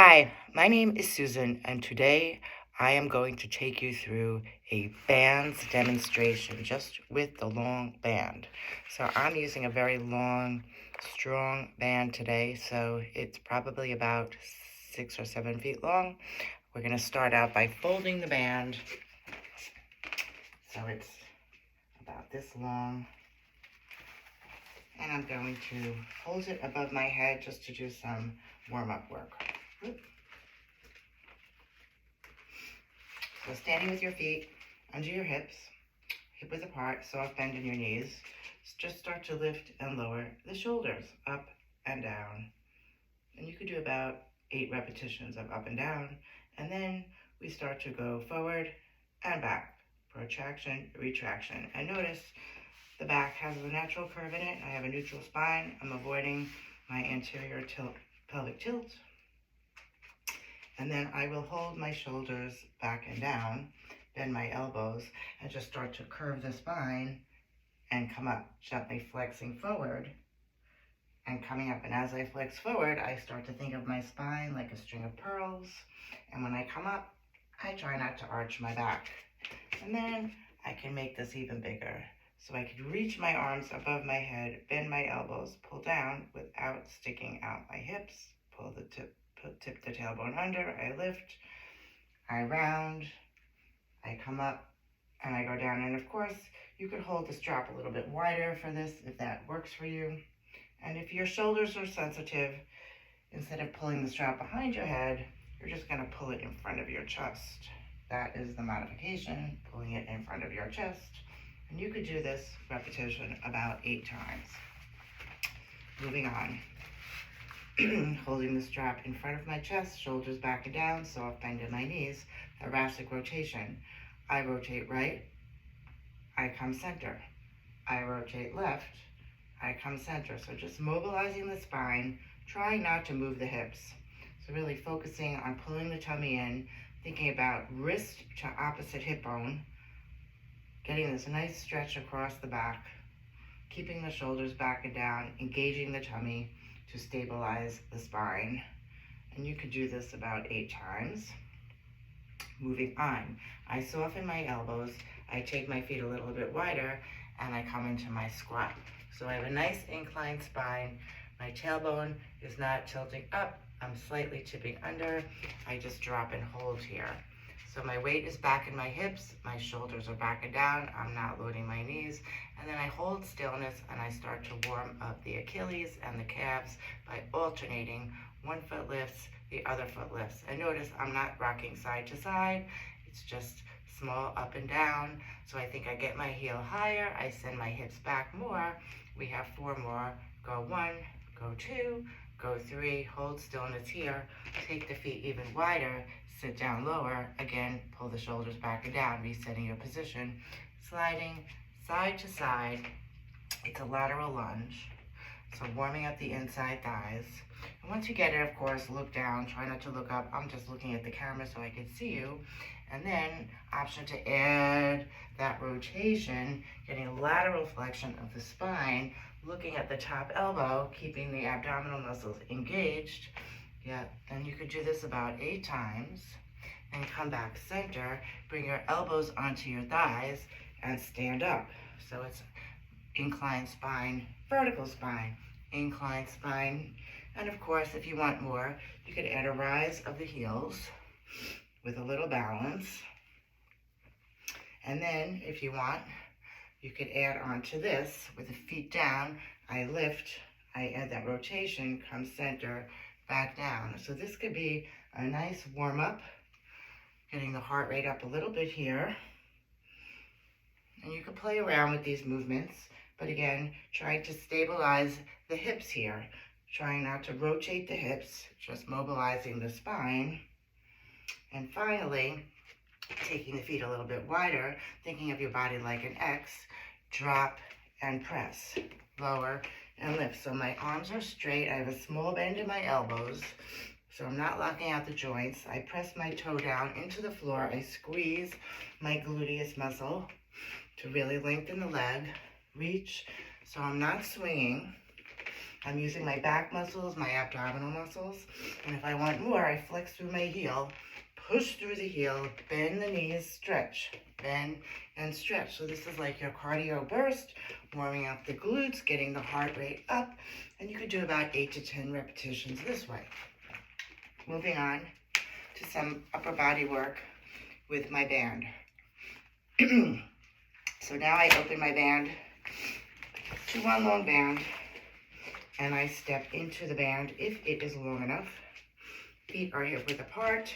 Hi, my name is Susan, and today I am going to take you through a bands demonstration just with the long band. So I'm using a very long, strong band today, so it's probably about 6 or 7 feet long. We're going to start out by folding the band. So it's about this long. And I'm going to hold it above my head just to do some warm-up work. So standing with your feet under your hips, hip width apart, soft bend in your knees. Just start to lift and lower the shoulders up and down. And you could do about 8 repetitions of up and down. And then we start to go forward and back. Protraction, retraction. And notice the back has a natural curve in it. I have a neutral spine. I'm avoiding my anterior pelvic tilt. And then I will hold my shoulders back and down, bend my elbows, and just start to curve the spine and come up, gently flexing forward and coming up. And as I flex forward, I start to think of my spine like a string of pearls. And when I come up, I try not to arch my back. And then I can make this even bigger. So I could reach my arms above my head, bend my elbows, pull down without sticking out my hips, pull the tip the tailbone under, I lift, I round, I come up, and I go down. And of course, you could hold the strap a little bit wider for this if that works for you. And if your shoulders are sensitive, instead of pulling the strap behind your head, you're just going to pull it in front of your chest. That is the modification, pulling it in front of your chest. And you could do this repetition about 8 times. Moving on. Holding the strap in front of my chest, shoulders back and down, soft bend in my knees, thoracic rotation. I rotate right, I come center. I rotate left, I come center. So just mobilizing the spine, trying not to move the hips. So really focusing on pulling the tummy in, thinking about wrist to opposite hip bone, getting this nice stretch across the back, keeping the shoulders back and down, engaging the tummy to stabilize the spine. And you could do this about 8 times. Moving on, I soften my elbows, I take my feet a little bit wider, and I come into my squat. So I have a nice inclined spine. My tailbone is not tilting up, I'm slightly tipping under. I just drop and hold here. So my weight is back in my hips, my shoulders are back and down, I'm not loading my knees, and then I hold stillness and I start to warm up the Achilles and the calves by alternating. One foot lifts, the other foot lifts. And notice I'm not rocking side to side, it's just small up and down. So I think I get my heel higher, I send my hips back more. We have 4 more. Go 1, go 2, go 3, hold stillness here, take the feet even wider, sit down lower, again, pull the shoulders back and down, resetting your position, sliding side to side. It's a lateral lunge, so warming up the inside thighs. And once you get it, of course, look down, try not to look up. I'm just looking at the camera so I can see you. And then, option to add that rotation, getting a lateral flexion of the spine, looking at the top elbow, keeping the abdominal muscles engaged. Yeah, and you could do this about 8 times. And come back center, bring your elbows onto your thighs, and stand up. So it's inclined spine, vertical spine, inclined spine. And of course, if you want more, you could add a rise of the heels with a little balance. And then, if you want, you could add on to this with the feet down. I lift, I add that rotation, come center, back down. So this could be a nice warm up, getting the heart rate up a little bit here. And you can play around with these movements, but again, trying to stabilize the hips here. Trying not to rotate the hips, just mobilizing the spine. And finally, taking the feet a little bit wider, thinking of your body like an X, drop and press, lower and lift. So my arms are straight, I have a small bend in my elbows, so I'm not locking out the joints. I press my toe down into the floor, I squeeze my gluteus muscle to really lengthen the leg, reach, so I'm not swinging. I'm using my back muscles, my abdominal muscles, and if I want more, I flex through my heel, push through the heel, bend the knees, stretch, bend and stretch. So this is like your cardio burst, warming up the glutes, getting the heart rate up, and you could do about 8 to 10 repetitions this way. Moving on to some upper body work with my band. So now I open my band to one long band, and I step into the band if it is long enough. Feet are hip width apart.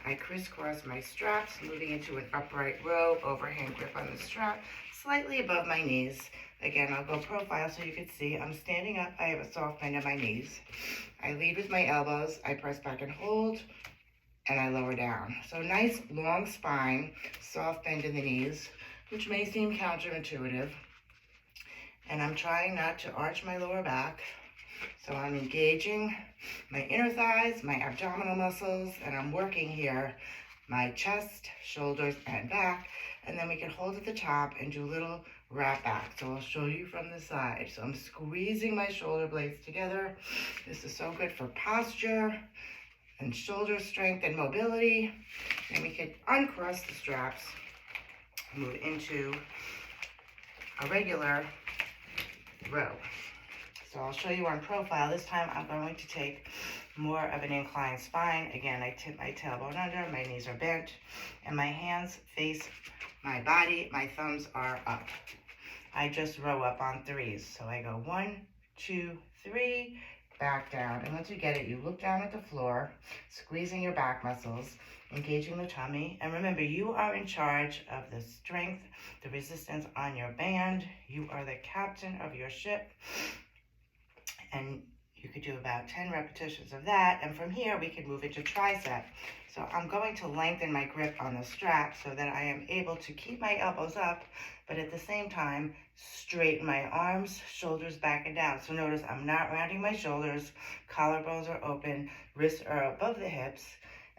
I crisscross my straps, moving into an upright row, overhand grip on the strap, slightly above my knees. Again, I'll go profile so you can see I'm standing up. I have a soft bend in my knees. I lead with my elbows. I press back and hold, and I lower down. So nice long spine, soft bend in the knees, which may seem counterintuitive. And I'm trying not to arch my lower back. So I'm engaging my inner thighs, my abdominal muscles, and I'm working here my chest, shoulders, and back. And then we can hold at the top and do a little wrap back. So I'll show you from the side. So I'm squeezing my shoulder blades together. This is so good for posture and shoulder strength and mobility. And we can uncross the straps, move into a regular row. So I'll show you on profile. This time I'm going to take more of an inclined spine. Again, I tip my tailbone under, my knees are bent, and my hands face my body. My thumbs are up. I just row up on threes. So I go 1, 2, 3, back down. And once you get it, you look down at the floor, squeezing your back muscles, engaging the tummy. And remember, you are in charge of the strength, the resistance on your band. You are the captain of your ship. And you could do about 10 repetitions of that. And from here, we can move into tricep. So I'm going to lengthen my grip on the strap so that I am able to keep my elbows up, but at the same time, straighten my arms, shoulders back and down. So notice I'm not rounding my shoulders, collarbones are open, wrists are above the hips,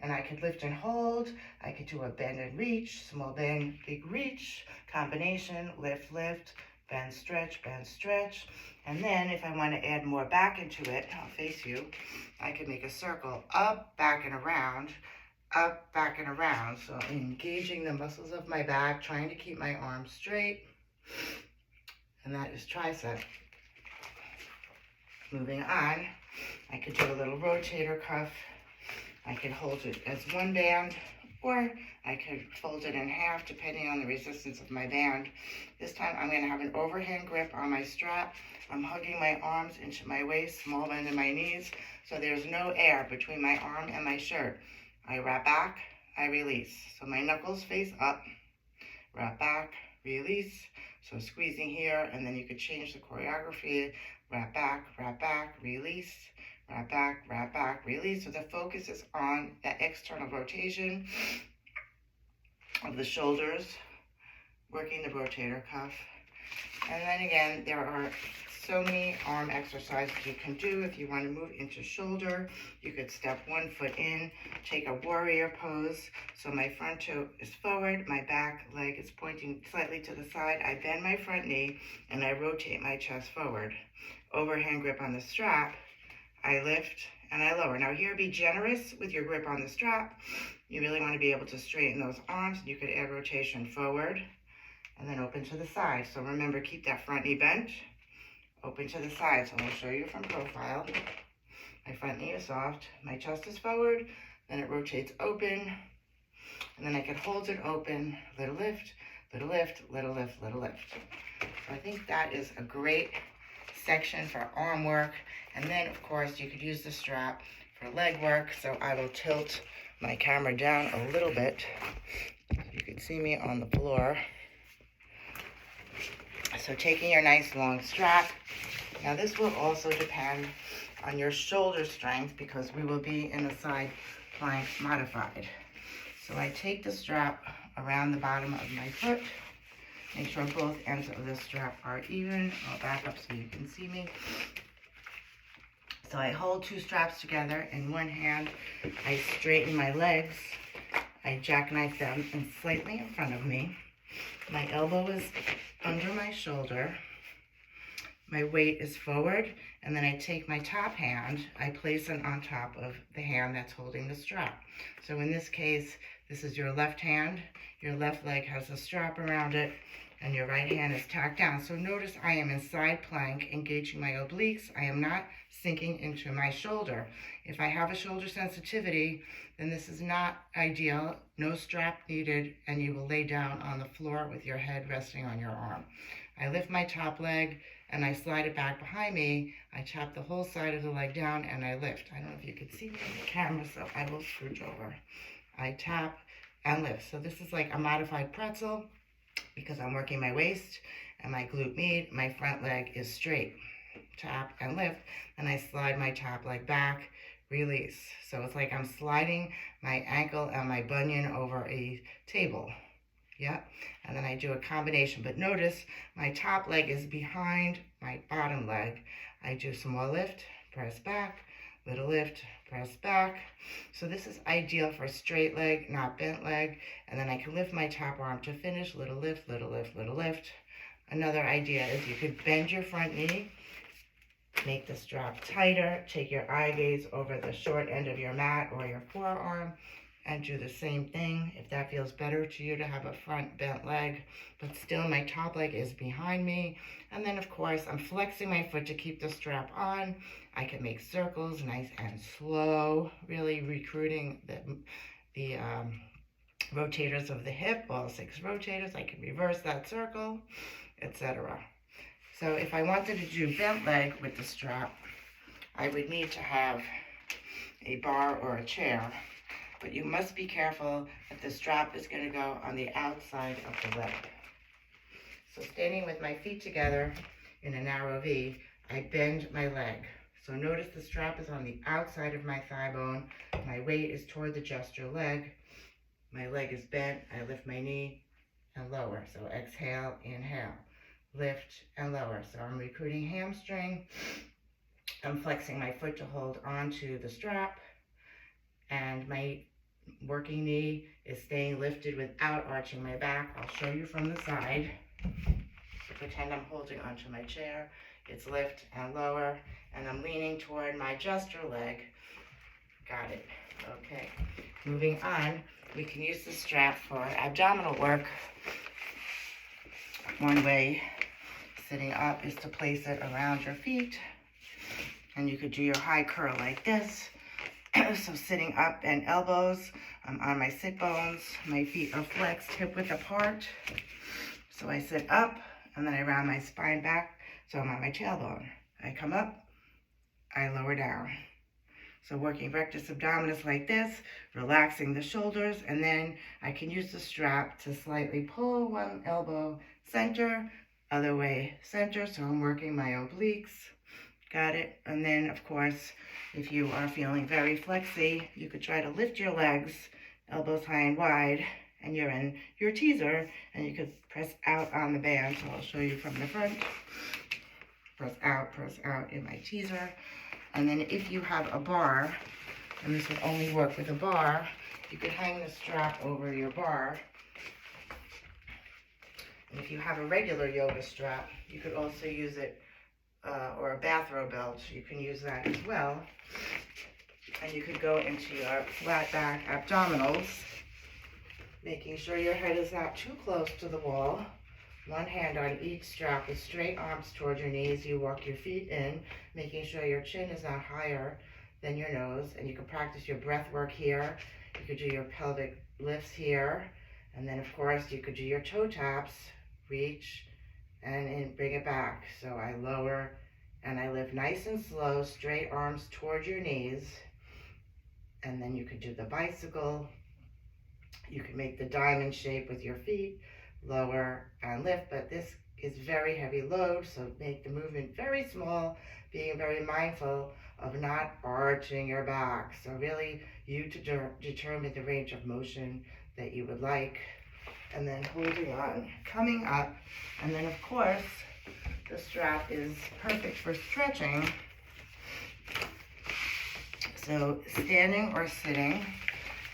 and I could lift and hold. I could do a bend and reach, small bend, big reach, combination, lift, lift, bend, stretch, and then if I want to add more back into it, I'll face you, I can make a circle, up, back, and around, up, back, and around. So I'm engaging the muscles of my back, trying to keep my arms straight, and that is tricep. Moving on, I could do a little rotator cuff. I could hold it as one band, or I could fold it in half depending on the resistance of my band. This time I'm going to have an overhand grip on my strap. I'm hugging my arms into my waist, small bend in my knees, so there's no air between my arm and my shirt. I wrap back, I release. So my knuckles face up, wrap back, release. So squeezing here, and then you could change the choreography. Wrap back, release. Wrap back, release. So the focus is on that external rotation of the shoulders, working the rotator cuff. And then again, there are so many arm exercises you can do. If you want to move into shoulder, you could step one foot in, take a warrior pose. So my front toe is forward, my back leg is pointing slightly to the side. I bend my front knee and I rotate my chest forward. Overhand grip on the strap. I lift and I lower. Now here, be generous with your grip on the strap. You really want to be able to straighten those arms. You could add rotation forward and then open to the side. So remember, keep that front knee bent, open to the side. So I'll show you from profile. My front knee is soft, my chest is forward, then it rotates open, and then I can hold it open, little lift, little lift, little lift, little lift. So I think that is a great section for arm work. And then of course you could use the strap for leg work. So I will tilt my camera down a little bit so you can see me on the floor. So taking your nice long strap. Now this will also depend on your shoulder strength because we will be in a side plank modified. So I take the strap around the bottom of my foot. Make sure both ends of the strap are even. I'll back up so you can see me. So I hold two straps together in one hand. I straighten my legs. I jackknife them in slightly in front of me. My elbow is under my shoulder. My weight is forward and then I take my top hand, I place it on top of the hand that's holding the strap. So in this case, this is your left hand, your left leg has a strap around it, and your right hand is tacked down. So notice I am in side plank, engaging my obliques. I am not sinking into my shoulder. If I have a shoulder sensitivity, then this is not ideal. No strap needed, and you will lay down on the floor with your head resting on your arm. I lift my top leg and I slide it back behind me. I tap the whole side of the leg down and I lift. I don't know if you can see me on the camera, so I will scooch over. I tap and lift. So this is like a modified pretzel because I'm working my waist and my glute med. My front leg is straight. Tap and lift, and I slide my top leg back, release. So it's like I'm sliding my ankle and my bunion over a table. Yep. And then I do a combination. But notice my top leg is behind my bottom leg. I do some more lift, press back, little lift, press back. So this is ideal for straight leg, not bent leg. And then I can lift my top arm to finish. Little lift, little lift, little lift. Another idea is you could bend your front knee, make the strap tighter, take your eye gaze over the short end of your mat or your forearm, and do the same thing if that feels better to you to have a front bent leg, but still my top leg is behind me. And then of course I'm flexing my foot to keep the strap on. I can make circles nice and slow, really recruiting the rotators of the hip, all 6 rotators. I can reverse that circle, etc. So if I wanted to do bent leg with the strap, I would need to have a bar or a chair. But you must be careful that the strap is going to go on the outside of the leg. So standing with my feet together in a narrow V, I bend my leg. So notice the strap is on the outside of my thigh bone. My weight is toward the gesture leg. My leg is bent. I lift my knee and lower. So exhale, inhale, lift and lower. So I'm recruiting hamstring. I'm flexing my foot to hold onto the strap. And my working knee is staying lifted without arching my back. I'll show you from the side. So pretend I'm holding onto my chair. It's lift and lower, and I'm leaning toward my gesture leg. Got it. Okay. Moving on, we can use the strap for abdominal work. One way sitting up is to place it around your feet, and you could do your high curl like this. So sitting up and elbows, I'm on my sit bones, my feet are flexed hip width apart. So I sit up and then I round my spine back, so I'm on my tailbone. I come up, I lower down. So working rectus abdominis like this, relaxing the shoulders, and then I can use the strap to slightly pull one elbow center, other way center, so I'm working my obliques. Got it? And then, of course, if you are feeling very flexy, you could try to lift your legs, elbows high and wide, and you're in your teaser, and you could press out on the band. So I'll show you from the front. Press out in my teaser. And then if you have a bar, and this would only work with a bar, you could hang the strap over your bar. And if you have a regular yoga strap, you could also use it or a bathrobe belt, you can use that as well. And you could go into your flat back abdominals, making sure your head is not too close to the wall. One hand on each strap with straight arms toward your knees. You walk your feet in, making sure your chin is not higher than your nose. And you can practice your breath work here. You could do your pelvic lifts here. And then, of course, you could do your toe taps, reach, and bring it back. So I lower and I lift nice and slow, straight arms toward your knees. And then you could do the bicycle. You can make the diamond shape with your feet, lower and lift, but this is very heavy load, so make the movement very small, being very mindful of not arching your back. So really you to determine the range of motion that you would like. And then holding on, coming up, and then of course the strap is perfect for stretching. So standing or sitting,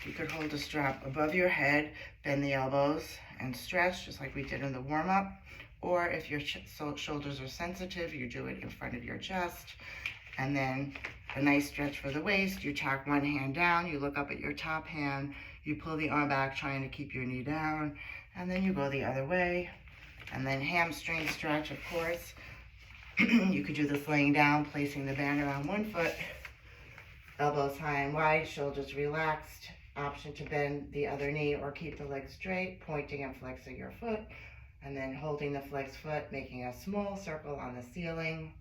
you could hold the strap above your head, bend the elbows and stretch just like we did in the warm-up, Or if your shoulders are sensitive, you do it in front of your chest. And then a nice stretch for the waist. You tack one hand down, you look up at your top hand, you pull the arm back trying to keep your knee down, and then you go the other way. And then hamstring stretch, of course. You could do this laying down, placing the band around one foot, elbows high and wide, shoulders relaxed. Option to bend the other knee or keep the leg straight, pointing and flexing your foot, and then holding the flexed foot, making a small circle on the ceiling.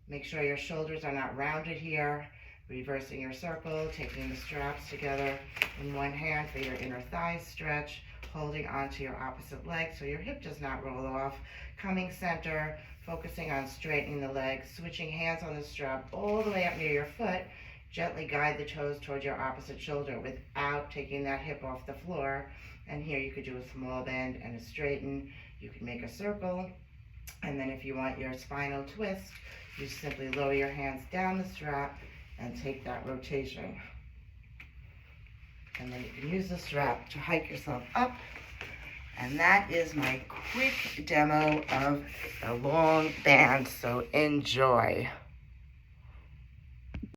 Make sure your shoulders are not rounded here. Reversing your circle, taking the straps together in one hand for your inner thigh stretch, holding onto your opposite leg so your hip does not roll off. Coming center, focusing on straightening the leg, switching hands on the strap all the way up near your foot. Gently guide the toes towards your opposite shoulder without taking that hip off the floor. And here you could do a small bend and a straighten. You can make a circle. And then if you want your spinal twist, you simply lower your hands down the strap and take that rotation. And then you can use the strap to hike yourself up. And that is my quick demo of the long band, so enjoy.